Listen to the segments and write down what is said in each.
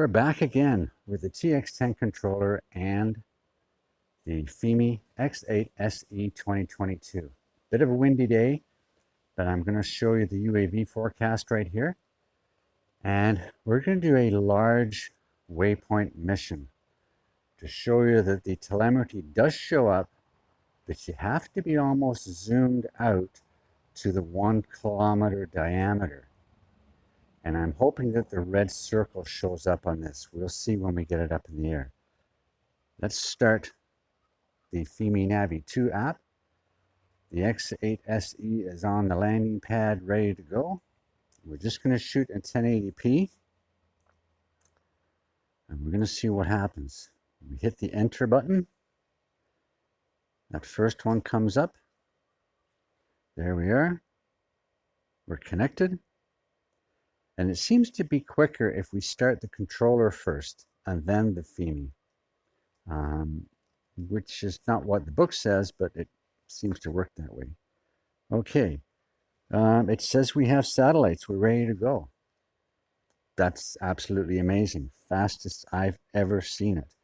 we're back again with the TX10 controller and the Fimi X8SE 2022. Bit of a windy day, but I'm going to show you the UAV forecast right here. And we're going to do a large waypoint mission to show you that the telemetry does show up, but you have to be almost zoomed out to the 1 kilometer diameter. And I'm hoping that the red circle shows up on this. We'll see when we get it up in the air. Let's start the Fimi Navi 2 app. The X8SE is on the landing pad, ready to go. We're just going to shoot in 1080p. And we're going to see what happens. We hit the enter button. That first one comes up. There we are. We're connected. And it seems to be quicker if we start the controller first and then the Fimi, which is not what the book says, but it seems to work that way. Okay, it says we have satellites. We're ready to go. That's absolutely amazing. Fastest I've ever seen it.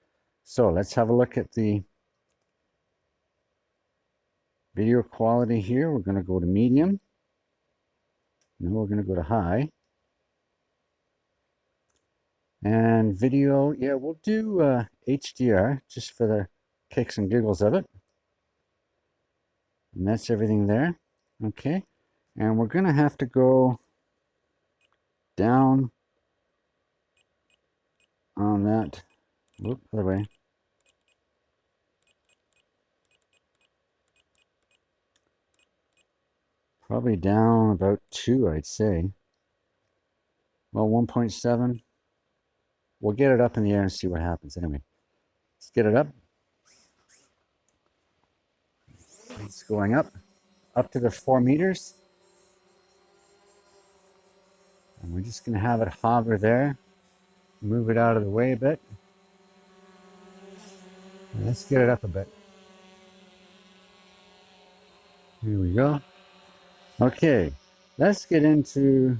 So let's have a look at the video quality here. We're going to go to medium. Now we're going to go to high. And video, yeah, we'll do HDR just for the kicks and giggles of it. And that's everything there. Okay. And we're going to have to go down on that. Whoop, other way. Probably down about 2, I'd say. Well, 1.7. We'll get it up in the air and see what happens. Anyway, let's get it up. It's going up to the 4 meters. And we're just going to have it hover there. Move it out of the way a bit. And let's get it up a bit. Here we go. Okay, let's get into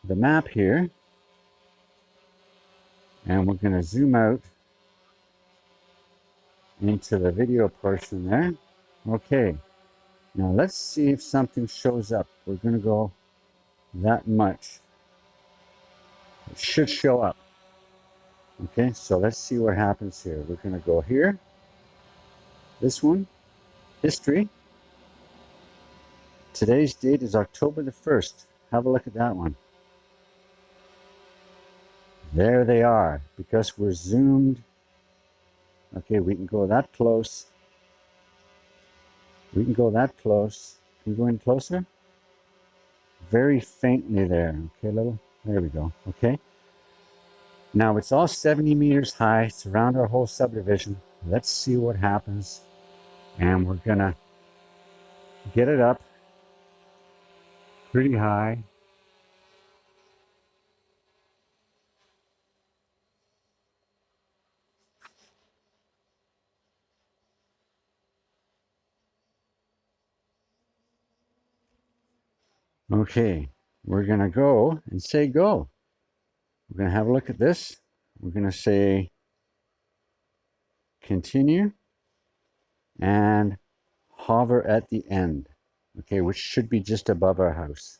the map here. And we're going to zoom out into the video portion there. Okay, now let's see if something shows up. We're going to go that much. It should show up. Okay, so let's see what happens here. We're going to go here. This one, history. Today's date is October the 1st. Have a look at that one. There they are, because we're zoomed. Okay, we can go that close. We can go that close. Can we go in closer? Very faintly there. Okay, there we go. Okay. Now it's all 70 meters high. It's around our whole subdivision. Let's see what happens. And we're gonna get it up pretty high. Okay, we're going to go and say go. We're going to have a look at this. We're going to say continue and hover at the end. Okay, which should be just above our house.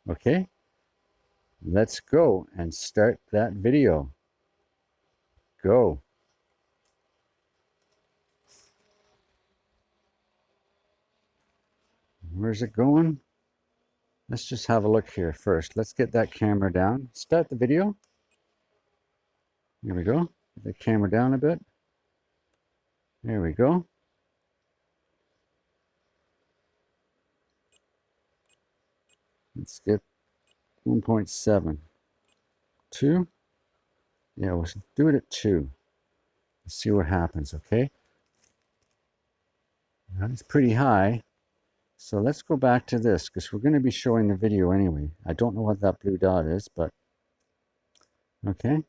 Okay, let's go and start that video. Go. Where's it going? Let's just have a look here first. Let's get that camera down. Start the video. Here we go. Get the camera down a bit. There we go. Let's get 1.7. 2. Yeah, we'll do it at 2. Let's see what happens, okay? That's pretty high. So let's go back to this, because we're going to be showing the video anyway. I don't know what that blue dot is, but okay.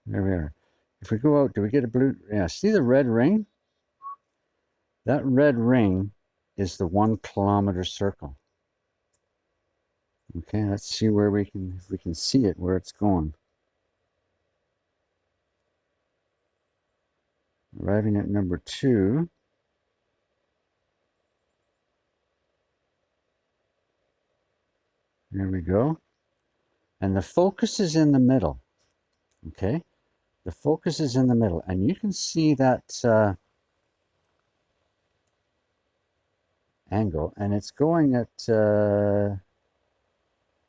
There we are. If we go out, do we get a blue? Yeah, see the red ring? That red ring is the 1 kilometer circle. Okay, let's see where if we can see it, where it's going. Arriving at number 2. There we go. And the focus is in the middle. Okay, the focus is in the middle, and you can see that angle, and it's going at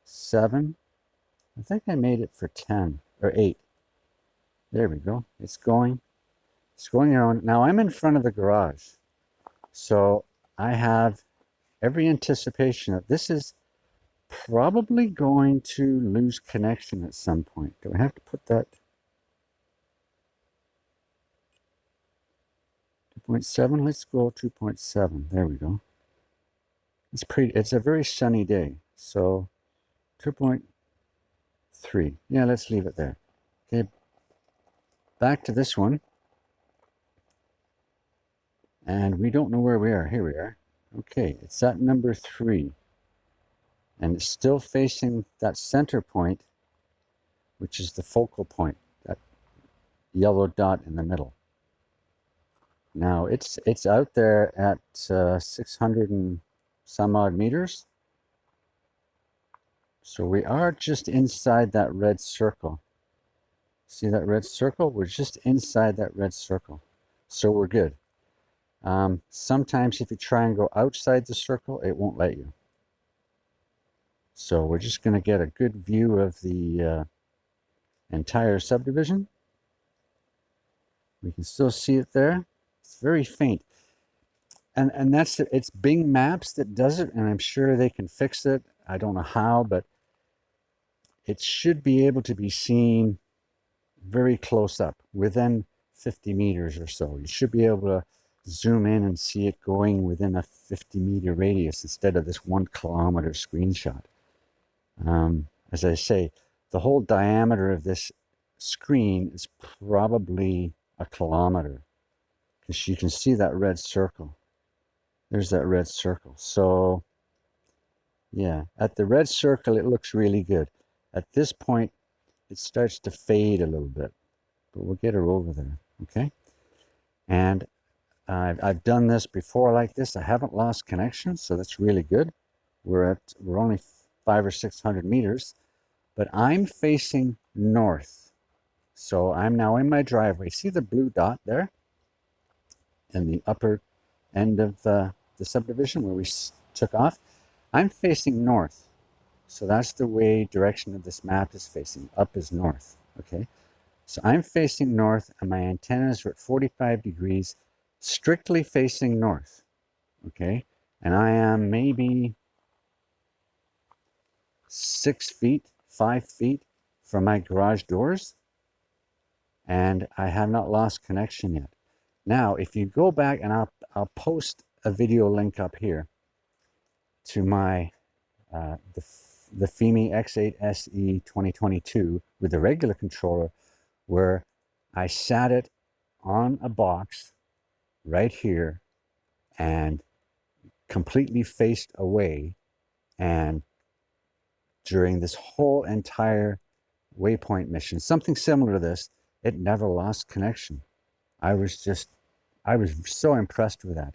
7. I think I made it for 10 or 8. There we go. It's going around. Now I'm in front of the garage, so I have every anticipation that this is probably going to lose connection at some point. Do I have to put that 2.7? Let's go 2.7. There we go. It's a very sunny day, so 2.3. Yeah, let's leave it there. Okay, back to this one. And we don't know where we are. Here we are. Okay, it's at number 3. And it's still facing that center point, which is the focal point, that yellow dot in the middle. Now it's out there at 600 and some odd meters. So we are just inside that red circle. See that red circle? We're just inside that red circle. So we're good. Sometimes if you try and go outside the circle, it won't let you. So we're just going to get a good view of the entire subdivision. We can still see it there. It's very faint. And that's it. It's Bing Maps that does it, and I'm sure they can fix it. I don't know how, but it should be able to be seen very close up, within 50 meters or so. You should be able to zoom in and see it going within a 50-meter radius instead of this 1 kilometer screenshot. As I say, the whole diameter of this screen is probably a kilometer, because you can see that red circle. There's that red circle. So yeah, at the red circle, it looks really good. At this point, it starts to fade a little bit, but we'll get her over there, okay? And I've done this before like this. I haven't lost connection, so that's really good. We're only 500 or 600 meters, but I'm facing north. So I'm now in my driveway. See the blue dot there in the upper end of the subdivision where we took off? I'm facing north. So that's the way direction of this map is facing. Up is north, okay? So I'm facing north, and my antennas are at 45 degrees, strictly facing north, okay? And I am maybe 6 feet, 5 feet from my garage doors, and I have not lost connection yet. Now, if you go back, and I'll post a video link up here to my the Fimi X8SE 2022 with the regular controller, where I sat it on a box right here and completely faced away, and during this whole entire waypoint mission, something similar to this, it never lost connection. I was so impressed with that.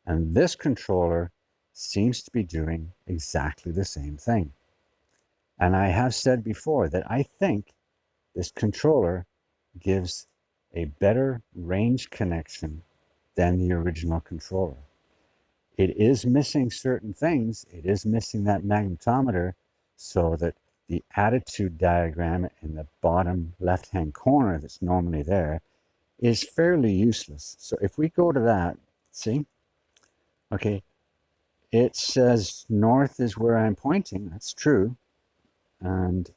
And this controller seems to be doing exactly the same thing. And I have said before that I think this controller gives a better range connection than the original controller. It is missing certain things. It is missing that magnetometer, so that the attitude diagram in the bottom left-hand corner that's normally there is fairly useless. So if we go to that, see? Okay, it says north is where I'm pointing. That's true. And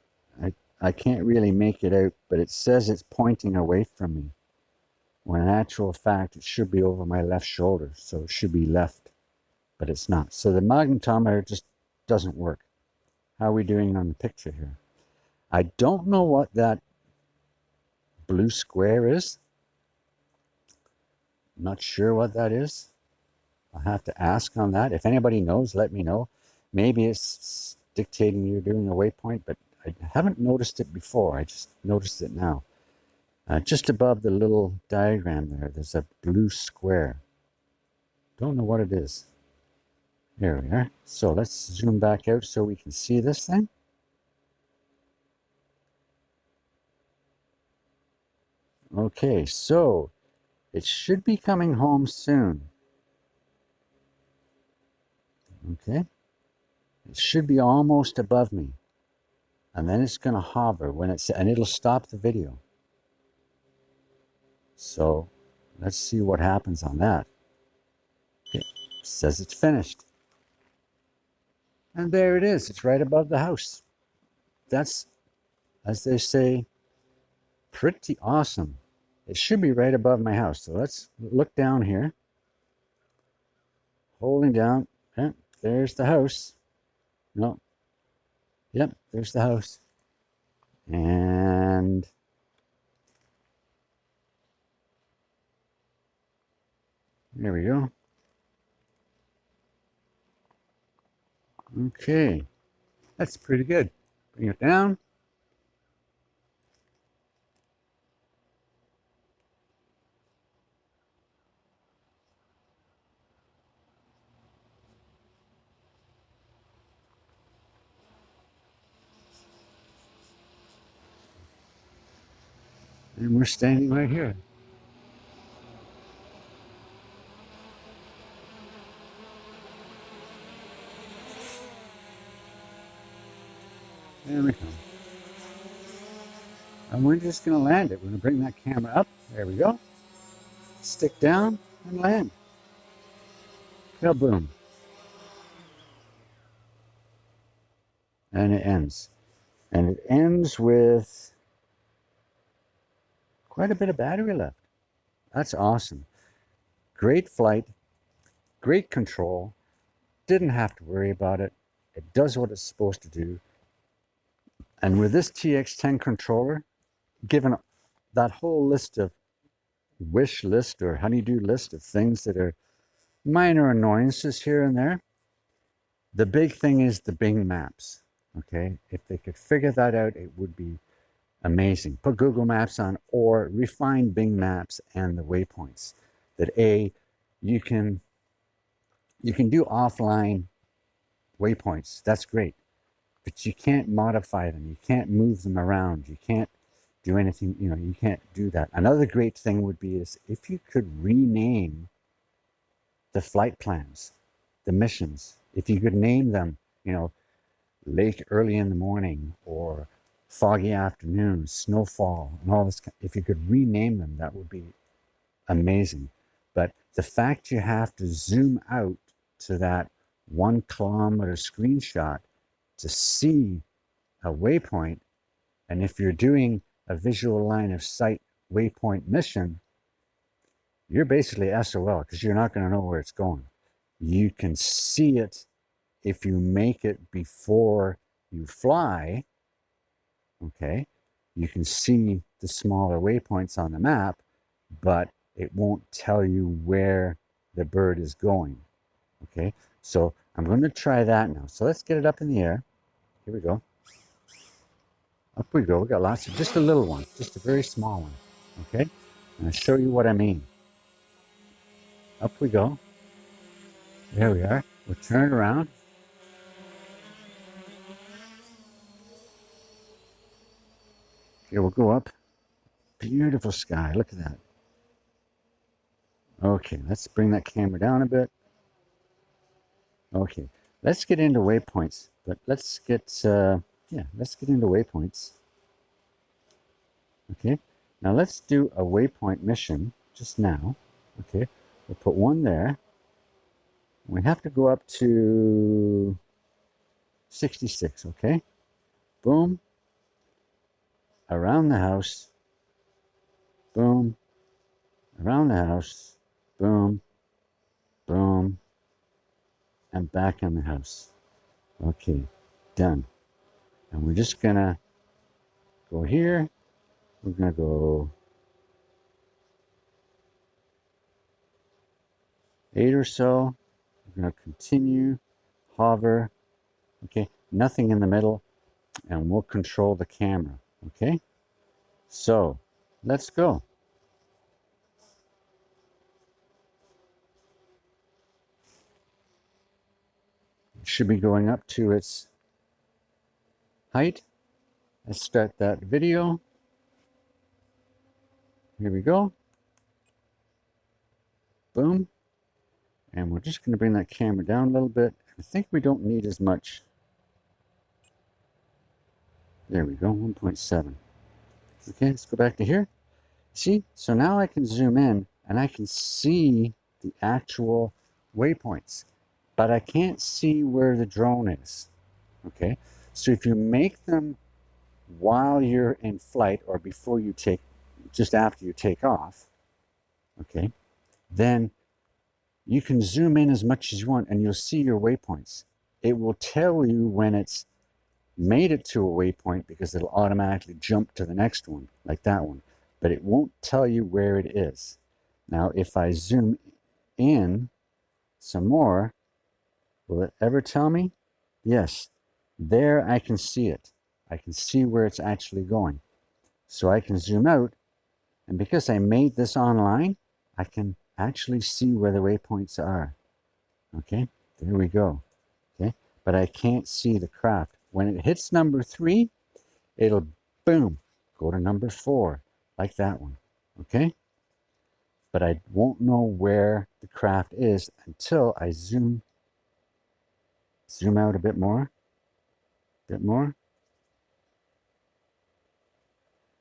I can't really make it out, but it says it's pointing away from me, when in actual fact it should be over my left shoulder, so it should be left, but it's not. So the magnetometer just doesn't work. How are we doing on the picture here? I don't know what that blue square is. I'm not sure what that is. I'll have to ask on that. If anybody knows, let me know. Maybe it's dictating you're doing a waypoint, but I haven't noticed it before. I just noticed it now. Just above the little diagram there, there's a blue square. Don't know what it is. There we are. So let's zoom back out so we can see this thing. Okay, so it should be coming home soon. Okay, it should be almost above me. And then it's going to hover when it's, and it'll stop the video. So let's see what happens on that. Okay, it says it's finished. And there it is. It's right above the house. That's, as they say, pretty awesome. It should be right above my house. So let's look down here. Holding down. Okay, there's the house. No. Yep, there's the house. And there we go. Okay, that's pretty good. Bring it down. And we're standing right here. There we come. And we're just going to land it. We're going to bring that camera up. There we go. Stick down and land. Kaboom. And it ends. And it ends with quite a bit of battery left. That's awesome. Great flight. Great control. Didn't have to worry about it. It does what it's supposed to do. And with this TX10 controller, given that whole list of wish list or honeydew list of things that are minor annoyances here and there, the big thing is the Bing Maps. Okay, if they could figure that out, it would be amazing. Put Google Maps on, or refine Bing Maps and the waypoints. That you can do offline waypoints. That's great, but you can't modify them. You can't move them around. You can't do anything. You know, you can't do that. Another great thing would be is if you could rename the flight plans, the missions. If you could name them, you know, lake early in the morning or foggy afternoon, snowfall, and all this. If you could rename them, that would be amazing. But the fact you have to zoom out to that 1 kilometer screenshot to see a waypoint, and if you're doing a visual line of sight waypoint mission, you're basically SOL because you're not going to know where it's going. You can see it if you make it before you fly. Okay, you can see the smaller waypoints on the map, but it won't tell you where the bird is going. Okay, so I'm going to try that now. So let's get it up in the air. Here we go. Up we go. We got lots of, just a little one, just a very small one. Okay, and I'll show you what I mean. Up we go. There we are. We'll turn around. Okay, we'll go up. Beautiful sky. Look at that. Okay, let's bring that camera down a bit. Okay, let's get into waypoints. But let's get, let's get into waypoints. Okay, now let's do a waypoint mission just now. Okay, we'll put one there. We have to go up to 66, okay? Boom. Around the house. Boom. Around the house. Boom. Boom. And back in the house. Okay, done. And we're just gonna go here. We're gonna go 8 or so. We're gonna continue, hover. Okay, nothing in the middle, and we'll control the camera. Okay, so let's go. It should be going up to its height. Let's start that video. Here we go. Boom. And we're just going to bring that camera down a little bit. I think we don't need as much. There we go, 1.7. Okay, let's go back to here. See, so now I can zoom in and I can see the actual waypoints, but I can't see where the drone is. Okay, so if you make them while you're in flight or before you take, just after you take off, okay, then you can zoom in as much as you want and you'll see your waypoints. It will tell you when it's made it to a waypoint because it'll automatically jump to the next one, like that one, but it won't tell you where it is. Now, if I zoom in some more, will it ever tell me? Yes, there I can see it. I can see where it's actually going. So I can zoom out, and because I made this online, I can actually see where the waypoints are. Okay, there we go. Okay, but I can't see the craft. When it hits number 3, it'll boom, go to number 4, like that one. Okay, but I won't know where the craft is until I zoom out a bit more.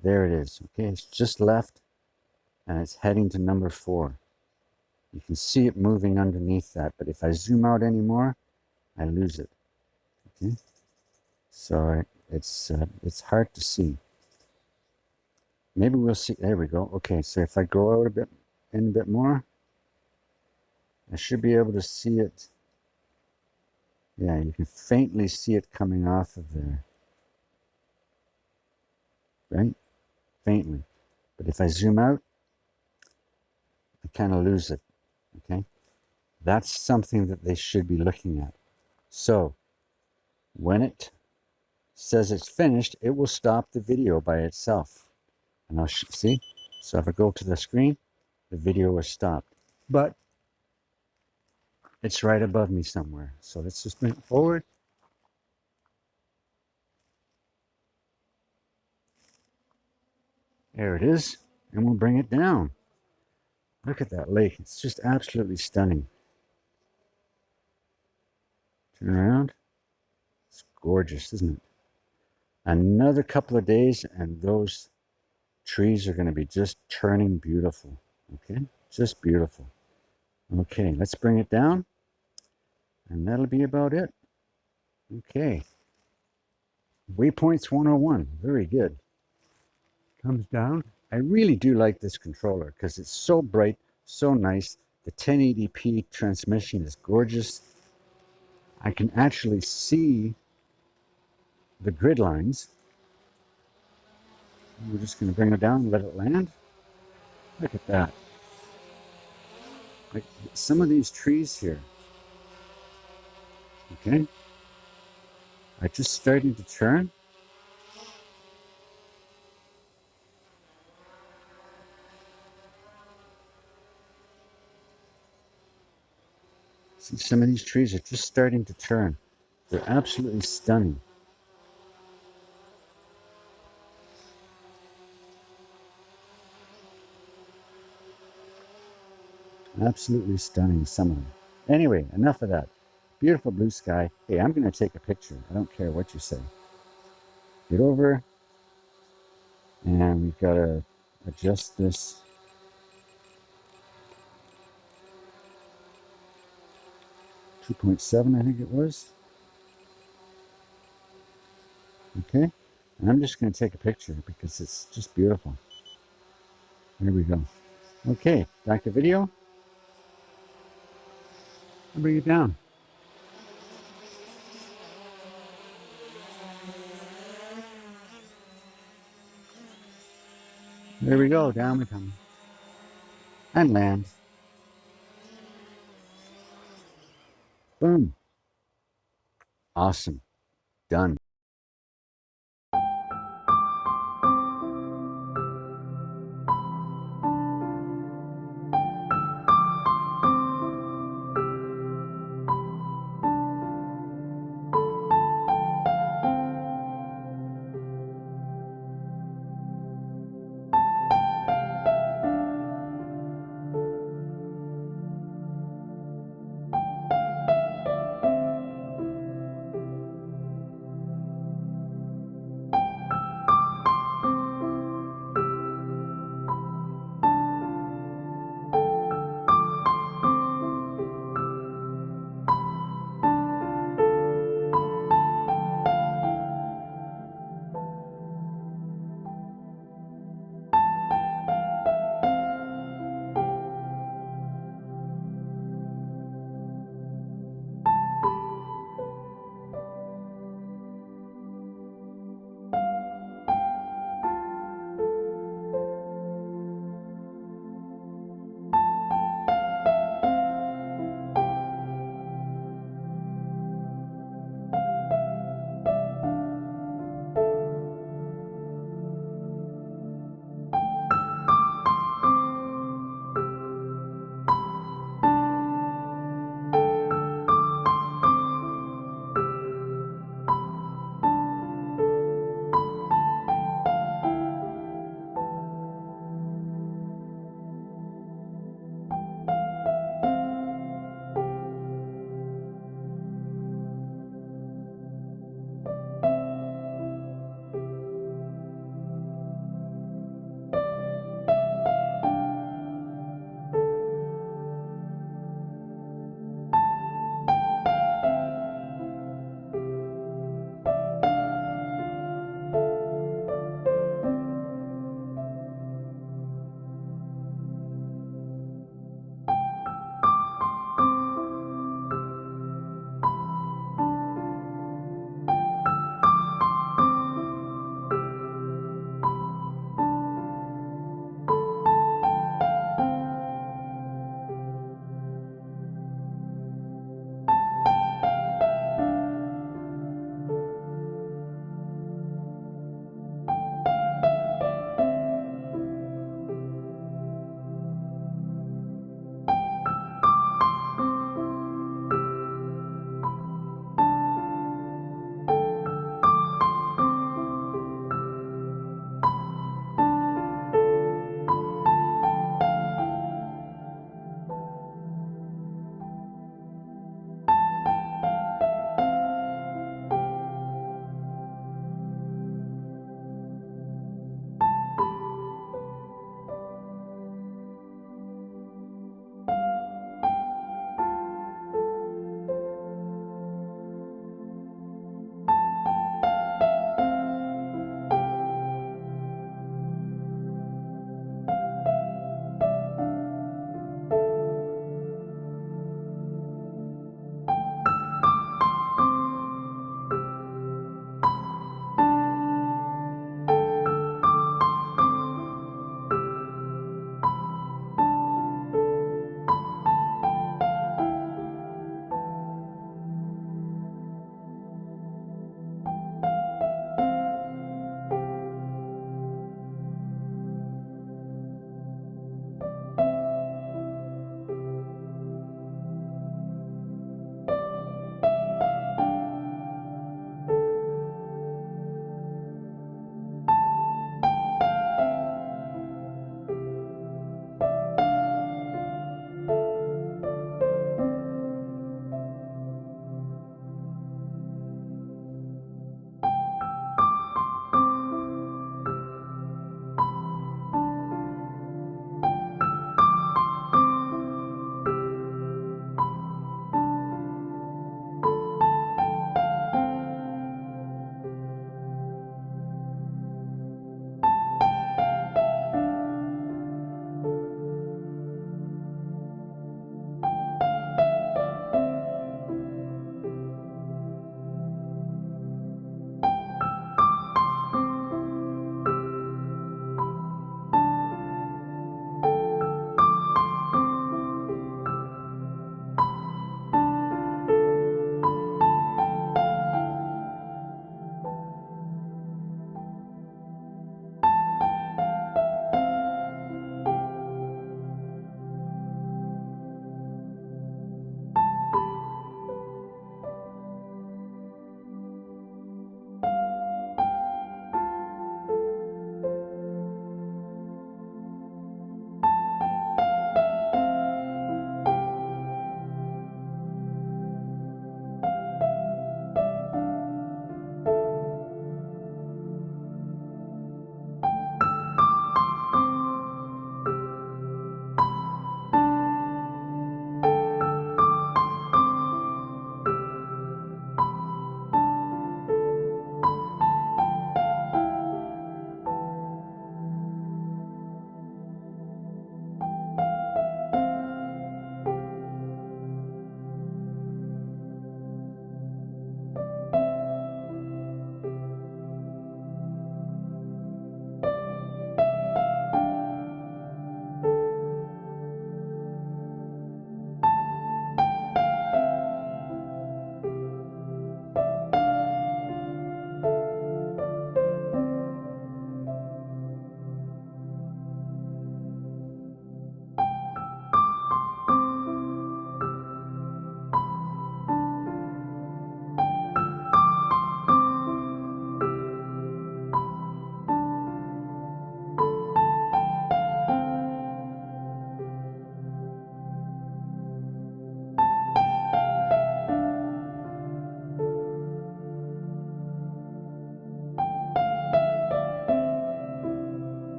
There it is. Okay, it's just left and it's heading to number 4. You can see it moving underneath that, but if I zoom out anymore, I lose it. Okay, so it's hard to see. Maybe we'll see. There we go. Okay, so if I go out a bit more, I should be able to see it. Yeah, you can faintly see it coming off of there, right? Faintly. But if I zoom out, I kind of lose it. Okay, that's something that they should be looking at. So when it says it's finished, it will stop the video by itself. And I'll see. So if I go to the screen, the video is stopped. But it's right above me somewhere. So let's just bring it forward. There it is. And we'll bring it down. Look at that lake. It's just absolutely stunning. Turn around. It's gorgeous, isn't it? Another couple of days and those trees are going to be just turning beautiful. Okay, just beautiful. Okay, let's bring it down. And that'll be about it. Okay. Waypoints 101. Very good. Comes down. I really do like this controller because it's so bright, so nice. The 1080p transmission is gorgeous. I can actually see the grid lines. We're just going to bring it down and let it land. Look at that. Like some of these trees here, okay, are just starting to turn. See, some of these trees are just starting to turn. They're absolutely stunning. Absolutely stunning, some of them. Anyway, enough of that. Beautiful blue sky. Hey, I'm going to take a picture. I don't care what you say. Get over. And we've got to adjust this. .7, I think it was. Okay. And I'm just going to take a picture because it's just beautiful. There we go. Okay, back to video. I'll bring it down. There we go, down we come. And land. Boom. Awesome. Done.